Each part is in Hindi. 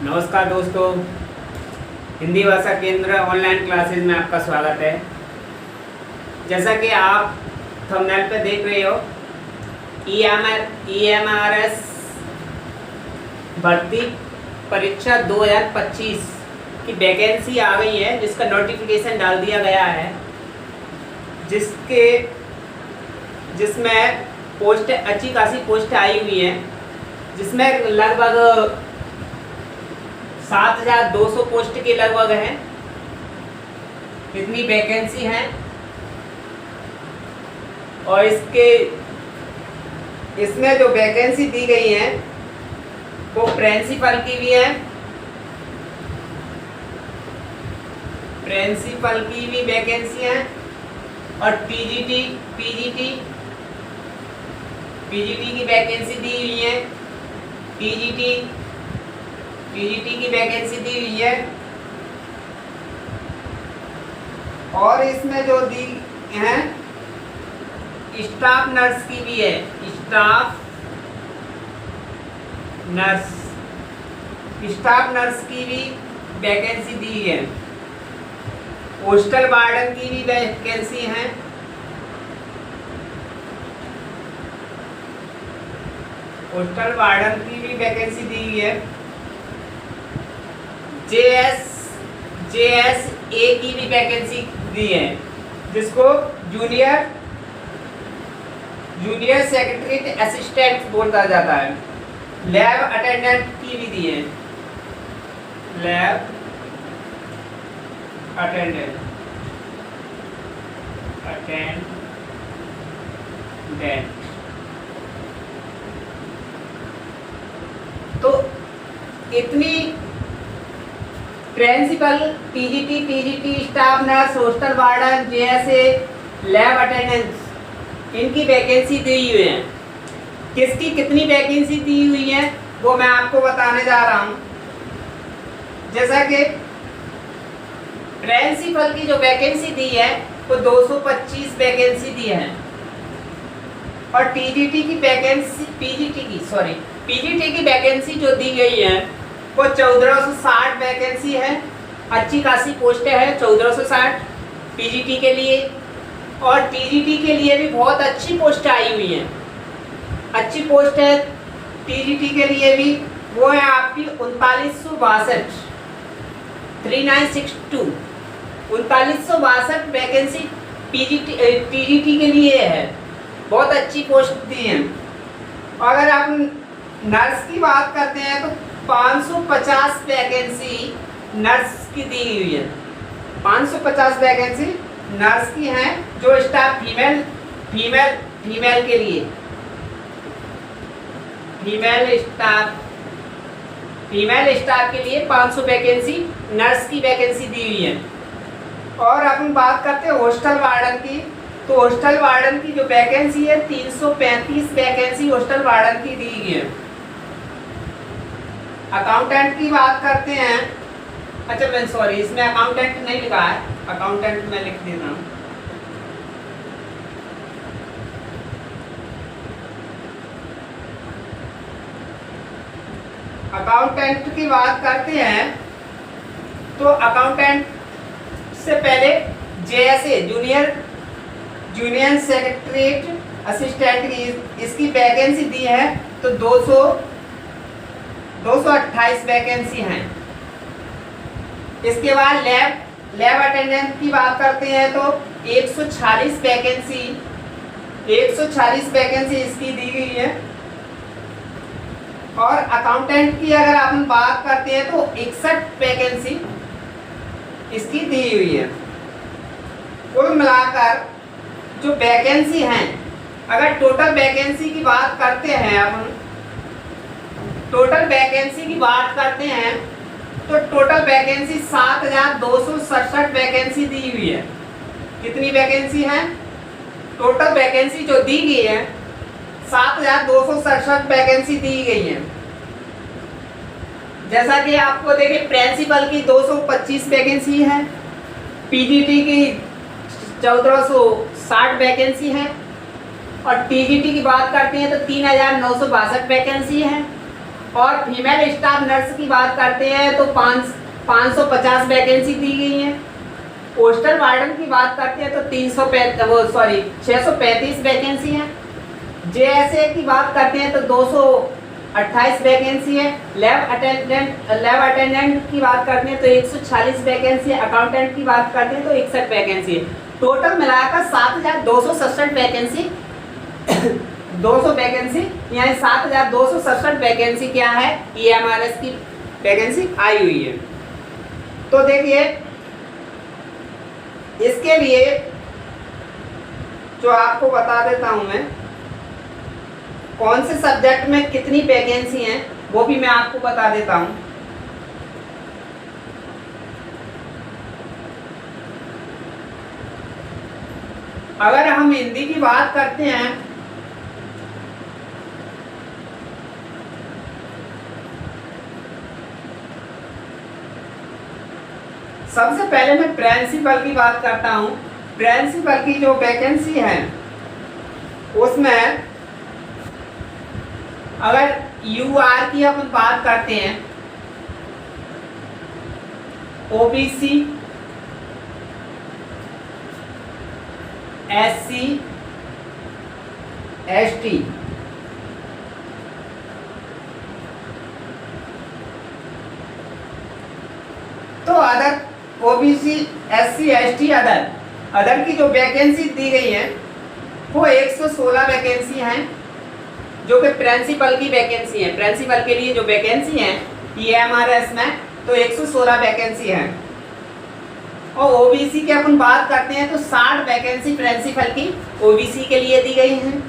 नमस्कार दोस्तों, हिंदी भाषा केंद्र ऑनलाइन क्लासेज में आपका स्वागत है। जैसा कि आप थंबनेल पे देख रहे हो, EMRS भर्ती परीक्षा 2025 की वैकेंसी आ गई है, जिसका नोटिफिकेशन डाल दिया गया है, जिसमें पोस्ट अच्छी खासी पोस्ट आई हुई है, जिसमें लगभग 7,200 पोस्ट के लगभग हैं। इतनी वैकेंसी हैं और इसमें जो वैकेंसी दी गई है वो प्रिंसिपल की भी है, प्रिंसिपल की भी वैकेंसी है और पीजीटी की वैकेंसी दी हुई है। पीजीटी की वैकेंसी दी हुई है और इसमें जो दी है स्टाफ नर्स की भी है। स्टाफ नर्स की भी वैकेंसी दी है। हॉस्टल वार्डन की भी वैकेंसी है। हॉस्टल वार्डन की भी वैकेंसी दी हुई है। JSA की भी वैकेंसी दी है, जिसको जूनियर सेक्रेटरी असिस्टेंट बोला जाता है। लैब अटेंडेंट की भी दी है। लैब अटेंडेंट तो इतनी principal, PGT, staff nurse, hostel warden, JSA, lab attendance, इनकी वैकेंसी दी हुई है। किसकी कितनी वैकेंसी दी हुई है वो मैं आपको बताने जा रहा हूँ। जैसा कि प्रिंसिपल की जो वैकेंसी दी है वो 225 वैकेंसी दी है और पीजीटी की वैकेंसी जो दी गई है वो 1460 वैकेंसी है। अच्छी खासी पोस्ट है 1460 पीजीटी के लिए, और टीजीटी के लिए भी बहुत अच्छी पोस्ट आई हुई है। अच्छी पोस्ट है टीजीटी के लिए भी, वो है आपकी 3962 वैकेंसी टीजीटी के लिए है। बहुत अच्छी पोस्ट दी है। अगर आप नर्स की बात करते हैं तो 550 वैकेंसी नर्स की दी हुई है। 550 वैकेंसी नर्स की हैं, जो स्टाफ फीमेल के लिए, फीमेल स्टाफ के लिए 500 वैकेंसी नर्स की वैकेंसी दी हुई है। और अपन बात करते हैं हॉस्टल वार्डन की, तो हॉस्टल वार्डन की जो वैकेंसी है 335 वैकेंसी हॉस्टल वार्डन की दी गई है। अकाउंटेंट की बात करते हैं, अच्छा मैं सॉरी, इसमें अकाउंटेंट नहीं लिखा है, अकाउंटेंट मैं लिख देता हूँ। अकाउंटेंट की बात करते हैं तो अकाउंटेंट से पहले JSA जूनियर सेक्रेटरीट असिस्टेंट की इसकी वैकेंसी दी है तो 228 वैकेंसी हैं। इसके बाद लैब अटेंडेंट की बात करते हैं तो 146 वैकेंसी इसकी दी गई है। और अकाउंटेंट की अगर आप बात करते हैं तो 61 वैकेंसी इसकी दी हुई है। कुल मिलाकर जो वैकेंसी हैं, अगर टोटल वैकेंसी की बात करते हैं तो टोटल वैकेंसी 7,267 वैकेंसी दी हुई है। कितनी वैकेंसी है? टोटल वैकेंसी जो दी गई है 7,267 वैकेंसी दी गई है। जैसा कि आपको देखिए, प्रिंसिपल की 225 वैकेंसी है, पीजीटी की 1460 वैकेंसी है और टीजीटी की बात करते हैं तो 3,962 वैकेंसी है। और फीमेल स्टाफ नर्स की बात करते हैं तो 550 वैकेंसी दी गई है। पोस्टल वार्डन की बात करते हैं तो 635 वैकेंसी है। जेएसए की बात करते हैं तो 228 वैकेंसी है। लैब अटेंडेंट की बात करते हैं तो 146 वैकेंसी है। अकाउंटेंट की बात करते हैं तो 61 वैकेंसी है। टोटल मिलाकर 7267 वैकेंसी 200 वैकेंसी यानी 7267 वैकेंसी क्या है, EMRS की वैकेंसी आई हुई है। तो देखिए इसके लिए जो आपको बता देता हूं मैं कौन से सब्जेक्ट में कितनी वैकेंसी हैं वो भी मैं आपको बता देता हूं। अगर हम हिंदी की बात करते हैं सबसे पहले मैं प्रिंसिपल की बात करता हूं। प्रिंसिपल की जो वैकेंसी है उसमें अगर UR की अपन बात करते हैं OBC SC ST तो other OBC SC ST other की जो वैकेंसी दी गई है वो 116 वैकेंसी हैं जो कि प्रिंसिपल की वैकेंसी है। प्रिंसिपल के लिए जो वैकेंसी है EMRS में तो 116 वैकेंसी है। और OBC की अपन बात करते हैं तो 60 वैकेंसी प्रिंसिपल की OBC के लिए दी गई हैं।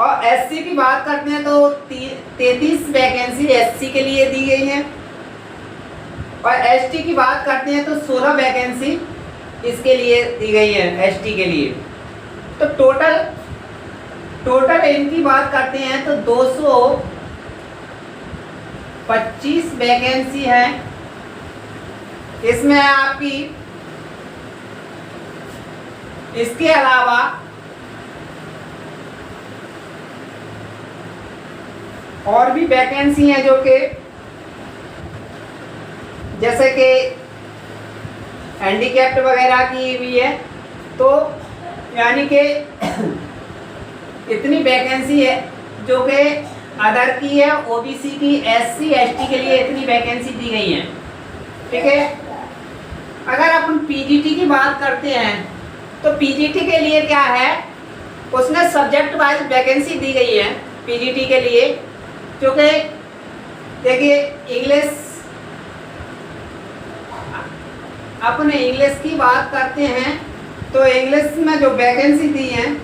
और SC की बात करते हैं तो 33 वैकेंसी SC के लिए दी गई है। और ST की बात करते हैं तो 16 वैकेंसी इसके लिए दी गई है ST के लिए। तो टोटल इनकी बात करते हैं तो 225 वैकेंसी है। इसमें आपकी इसके अलावा और भी वैकेंसी है जो कि जैसे कि हैंडीकैप्ड वगैरह की भी है। तो यानी कि इतनी वैकेंसी है जो कि अदर की है, OBC की, SC ST के लिए इतनी वैकेंसी दी गई है। ठीक है। अगर अपन PGT की बात करते हैं तो PGT के लिए क्या है, उसमें सब्जेक्ट वाइज वैकेंसी दी गई है PGT के लिए। जो कि देखिए इंग्लिश, अपन इंग्लिश की बात करते हैं तो इंग्लिश में जो वैकेंसी दी है,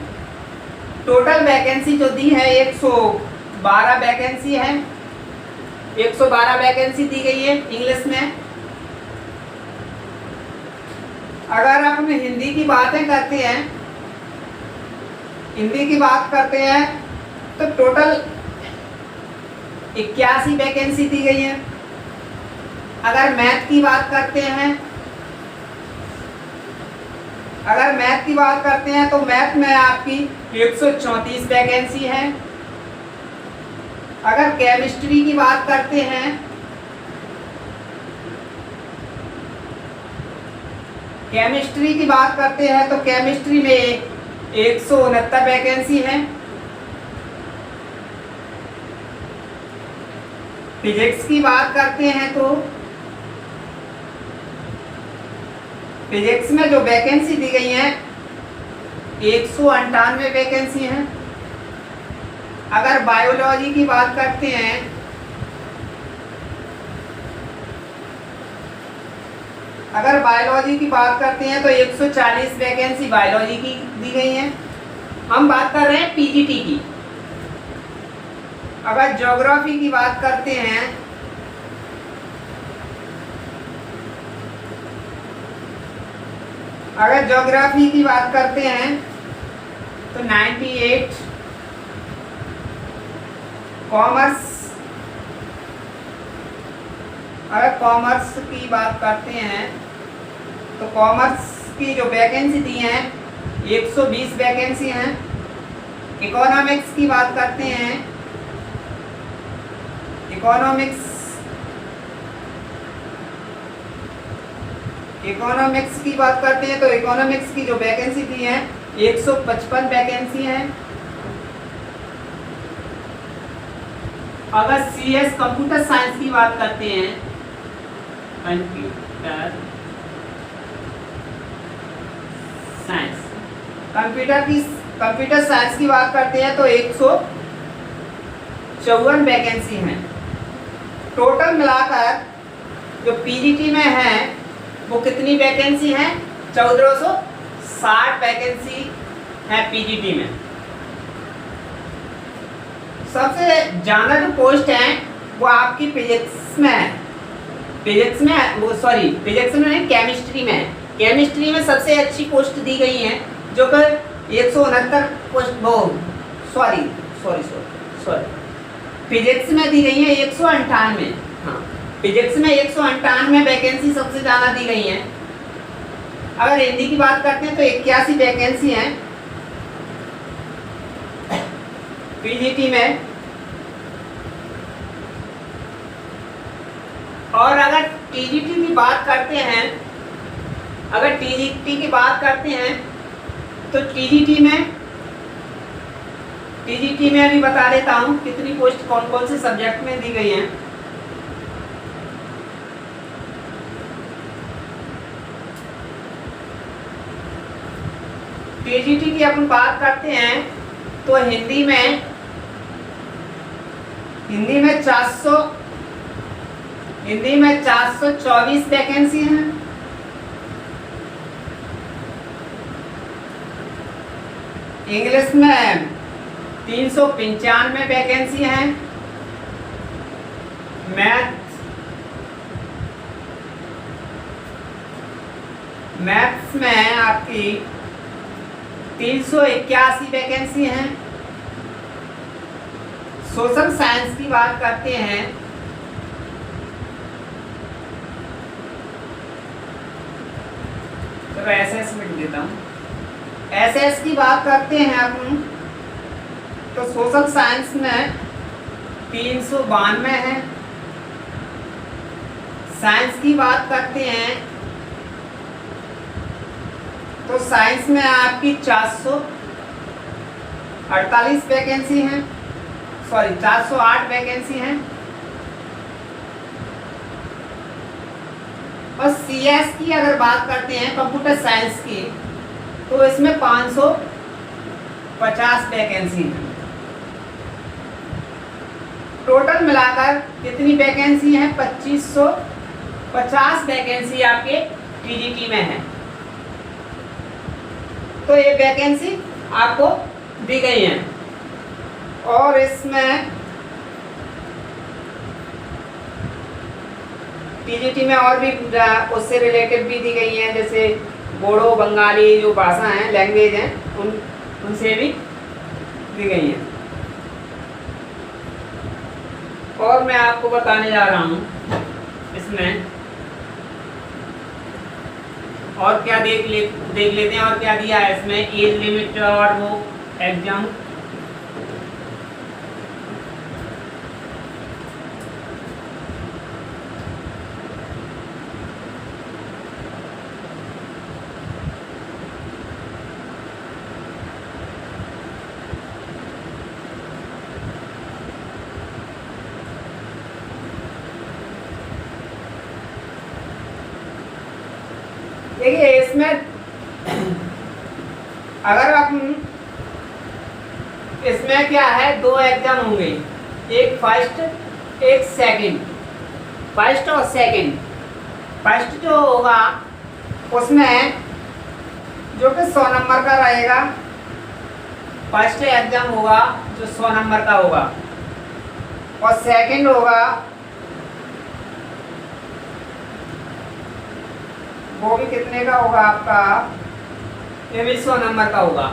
टोटल वैकेंसी जो दी है 112 वैकेंसी है। 112 वैकेंसी दी गई है इंग्लिश में। अगर अपन हिंदी की बातें करते हैं, हिंदी की बात करते हैं तो टोटल 81 वैकेंसी दी गई है। अगर मैथ की बात करते हैं तो मैथ में आपकी 134 वैकेंसी है। अगर केमिस्ट्री की बात करते हैं तो केमिस्ट्री में 169 वैकेंसी है। फिजिक्स की बात करते हैं तो फिजिक्स में जो वैकेंसी दी गई है 198 वैकेंसी है। अगर बायोलॉजी की बात करते हैं तो 140 वैकेंसी बायोलॉजी की दी गई है। हम बात कर रहे हैं PGT की। अगर ज्योग्राफी की बात करते हैं तो 98। कॉमर्स की बात करते हैं तो कॉमर्स की जो वैकेंसी दी हैं 120 वैकेंसी हैं। इकोनॉमिक्स की बात करते हैं इकोनॉमिक्स की बात करते हैं तो इकोनॉमिक्स की जो वैकेंसी दी है 155 वैकेंसी हैं। अगर CS कंप्यूटर साइंस की बात करते हैं, कंप्यूटर साइंस की बात करते हैं तो 154 वैकेंसी हैं। टोटल मिलाकर जो PGT में है वो कितनी वैकेंसी है? 1460 वैकेंसी है PGT में। सबसे ज़्यादा जो पोस्ट है वो आपकी फिजिक्स में है, फिजिक्स में नहीं, केमिस्ट्री में है। केमिस्ट्री में सबसे अच्छी पोस्ट दी गई है जो कि 169 पोस्ट, फिजिक्स में दी गई है 198। हाँ, फिजिक्स में 198 वैकेंसी सबसे ज़्यादा दी गई हैं। अगर हिंदी की बात करते हैं तो 81 वैकेंसी हैं PGT में। और अगर TGT की बात करते हैं, तो TGT में अभी बता देता हूँ कितनी पोस्ट कौन कौन से सब्जेक्ट में दी गई हैं। TGT की अपन बात करते हैं तो हिंदी में 424 वैकेंसी हैं। इंग्लिश में 395 वैकेंसी हैं। मैथ्स में आपकी 381 वैकेंसी हैं। सोशल साइंस की बात करते हैं तो SS लिख देता हूँ। SS की बात करते हैं अपन तो सोशल साइंस में 392 है। साइंस की बात करते हैं तो साइंस में आपकी 448 वैकेंसी हैं, 408 वैकेंसी हैं। और CS की अगर बात करते हैं कंप्यूटर साइंस की तो इसमें 550 वैकेंसी हैं। टोटल मिलाकर कितनी वैकेंसी है? 2550 वैकेंसी आपके TGT में है। तो ये वैकेंसी आपको दी गई है। और इसमें TGT में और भी उससे रिलेटेड भी दी गई हैं, जैसे बोडो बंगाली जो भाषा हैं, लैंग्वेज हैं, उनसे भी दी गई हैं। और मैं आपको बताने जा रहा हूँ इसमें और क्या देख लेते हैं और क्या दिया है इसमें। एज लिमिट और वो एग्जाम देखिए इसमें अगर आप इसमें क्या है, 2 एग्जाम होंगे, एक फर्स्ट एक सेकंड। फर्स्ट और सेकंड, फर्स्ट जो होगा उसमें जो कि 100 नंबर का रहेगा, फर्स्ट एग्जाम होगा जो 100 नंबर का होगा। और सेकंड होगा वो भी कितने का होगा आपका, ये भी 100 नंबर का होगा।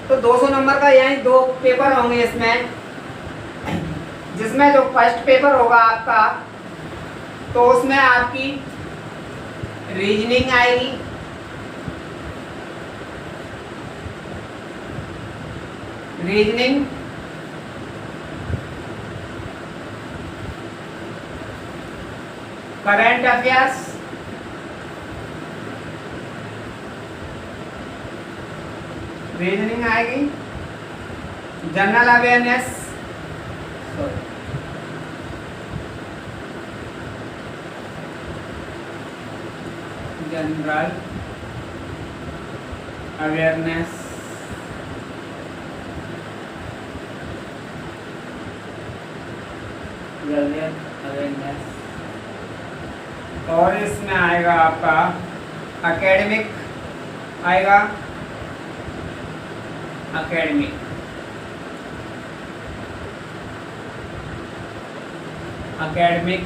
तो 200 नंबर का यानी 2 पेपर होंगे इसमें, जिसमें जो फर्स्ट पेपर होगा आपका तो उसमें आपकी रीजनिंग आएगी, करंट अफेयर्स, रीजनिंग आएगी, general awareness, general awareness, awareness, और इसमें आएगा आपका एकेडमिक आएगा, academic, academic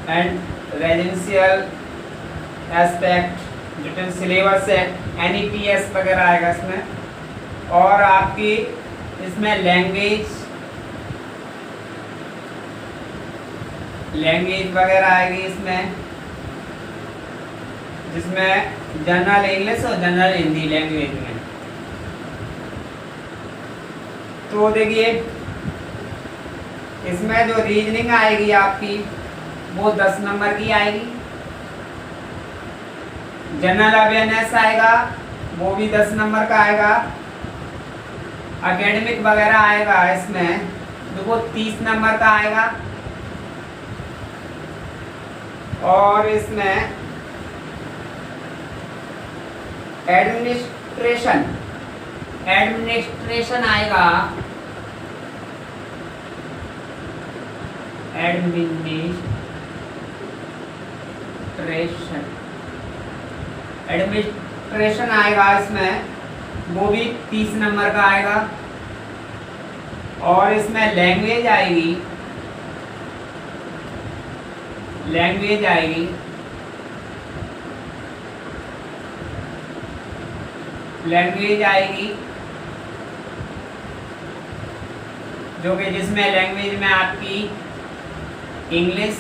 and residential aspect, जो सिलेबस है NEPS वगैरह आएगा इसमें, और आपकी इसमें लैंग्वेज वगैरह आएगी इसमें, जिसमें जनरल इंग्लिश और जनरल हिंदी लैंग्वेज में। तो देखिए इसमें जो रीजनिंग आएगी आपकी वो 10 नंबर की आएगी, जनरल अवेयरनेस आएगा वो भी 10 नंबर का आएगा, एकेडमिक वगैरह आएगा इसमें तो वो 30 नंबर का आएगा, और इसमें एडमिनिस्ट्रेशन आएगा, एडमिनिस्ट्रेशन आएगा इसमें, वो भी 30 नंबर का आएगा, और इसमें लैंग्वेज आएगी, जो कि जिसमें लैंग्वेज में आपकी इंग्लिश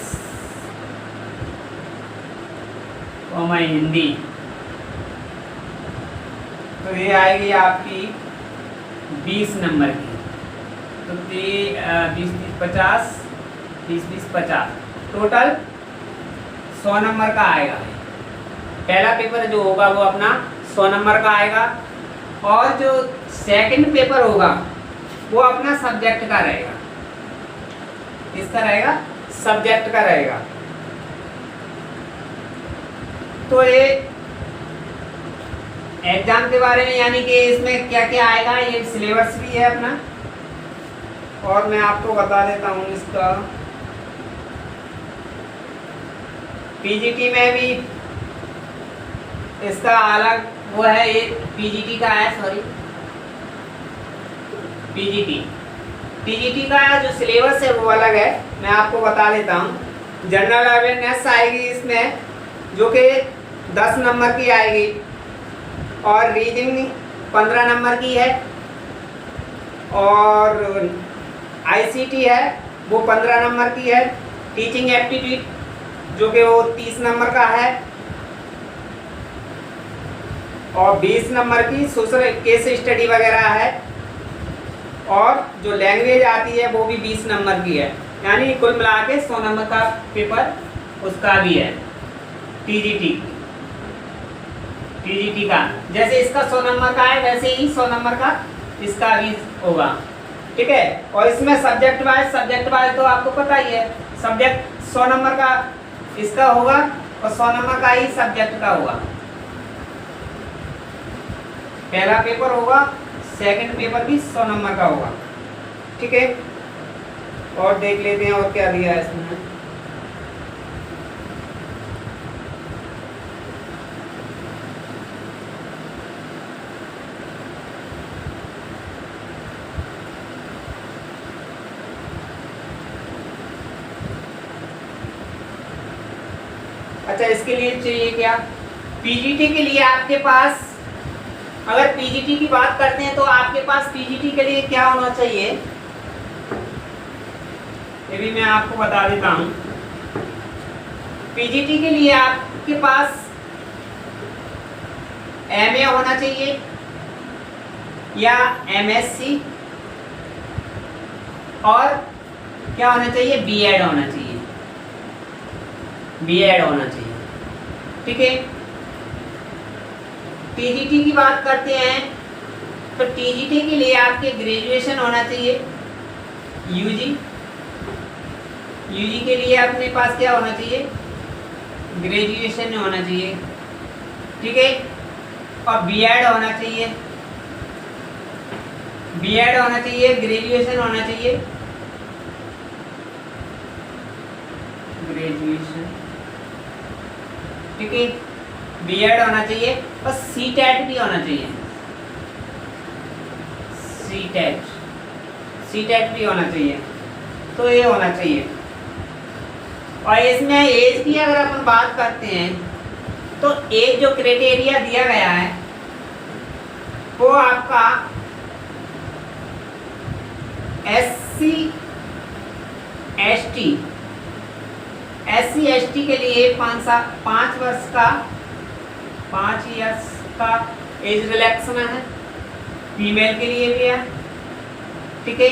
और हिंदी, तो ये आएगी आपकी 20 नंबर की, तो 20-50, 30-20-50, टोटल 100 नंबर का आएगा। पहला पेपर जो होगा वो अपना 100 नंबर का आएगा, और जो सेकंड पेपर होगा वो अपना सब्जेक्ट का रहेगा। किसका रहेगा? सब्जेक्ट का रहेगा। तो ये एग्जाम के बारे में, यानी कि इसमें क्या क्या आएगा, ये सिलेबस भी है अपना, और मैं आपको बता देता हूँ इसका। पीजीटी में भी इसका अलग वो है, ये पीजीटी का है, सॉरी पीजीटी का जो सिलेबस है वो अलग है, मैं आपको बता देता हूँ। जनरल अवेयरनेस आएगी इसमें, जो कि 10 नंबर की आएगी, और रीजनिंग 15 नंबर की है, और आईसीटी है वो 15 नंबर की है, टीचिंग एप्टीट्यूड जो कि वो 30 नंबर का है, और 20 नंबर की सोशल केस स्टडी वगैरह है, और जो लैंग्वेज आती है वो भी 20 नंबर की है, यानी कुल मिला के 100 नंबर का पेपर उसका भी है। टीजीटी का जैसे इसका 100 नंबर का है, वैसे ही 100 नंबर का इसका भी होगा, ठीक है। और इसमें सब्जेक्ट वाइज तो आपको पता ही है, सब्जेक्ट 100 नंबर का इसका होगा, और 100 नंबर का ही सब्जेक्ट का होगा। पहला पेपर होगा, सेकंड पेपर भी 100 नंबर का होगा, ठीक है। और देख लेते हैं और क्या दिया है इसमें। अच्छा, इसके लिए चाहिए क्या? पीजीटी के लिए आपके पास, अगर पीजीटी की बात करते हैं तो आपके पास पीजीटी के लिए क्या होना चाहिए, ये भी मैं आपको बता देता हूं। पीजीटी के लिए आपके पास एमए होना चाहिए या एमएससी, और क्या होना चाहिए, बीएड होना चाहिए, बीएड होना चाहिए। ठीक है। टीजीटी की बात करते हैं तो टीजीटी के लिए आपके ग्रेजुएशन होना चाहिए, यूजी, यूजी के लिए अपने पास क्या होना चाहिए, ग्रेजुएशन होना चाहिए। ठीक है। और बीएड होना चाहिए, बीएड होना चाहिए, ग्रेजुएशन होना चाहिए, ग्रेजुएशन। ठीक है। बीएड होना चाहिए और सीटेट भी होना चाहिए, सीटेट, सीटेट भी होना चाहिए। तो ये होना चाहिए। और इसमें एज की अगर अपन बात करते हैं तो एज जो क्राइटेरिया दिया गया है वो आपका SC ST, SC ST के लिए 5 वर्ष का, 5 ईयर्स का एज रिलैक्सन है, फीमेल के लिए भी है। ठीक है।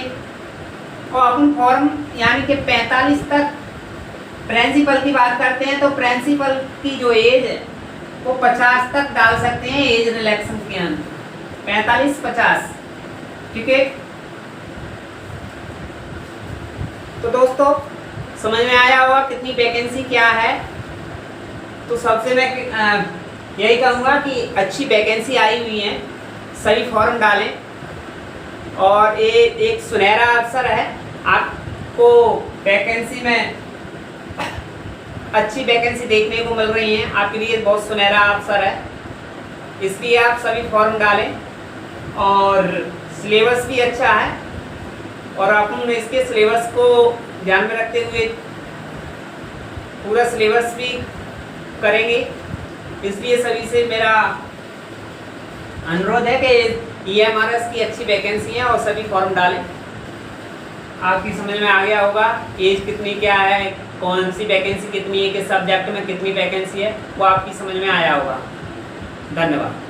और अपन फॉर्म यानी कि 45 तक प्रिंसिपल की बात करते हैं तो प्रिंसिपल की जो एज है वो 50 तक डाल सकते हैं एज रिलैक्सन के अंदर, 45-50। ठीक है। तो दोस्तों समझ में आया होगा कितनी वैकेंसी क्या है। तो सबसे मैं यही कहूँगा कि अच्छी वैकेंसी आई हुई है, सभी फॉर्म डालें और ये एक सुनहरा अवसर है, आपको वैकेंसी में अच्छी वैकेंसी देखने को मिल रही है, आपके लिए बहुत सुनहरा अवसर है, इसलिए आप सभी फॉर्म डालें। और सिलेबस भी अच्छा है और अपन इसके सिलेबस को ध्यान में रखते हुए पूरा सिलेबस भी करेंगे। इसलिए सभी से मेरा अनुरोध है कि EMRS की अच्छी वैकेंसी है और सभी फॉर्म डालें। आपकी समझ में आ गया होगा एज कितनी क्या है, कौन सी वैकेंसी कितनी है, किस सब्जेक्ट में कितनी वैकेंसी है, वो आपकी समझ में आया होगा। धन्यवाद।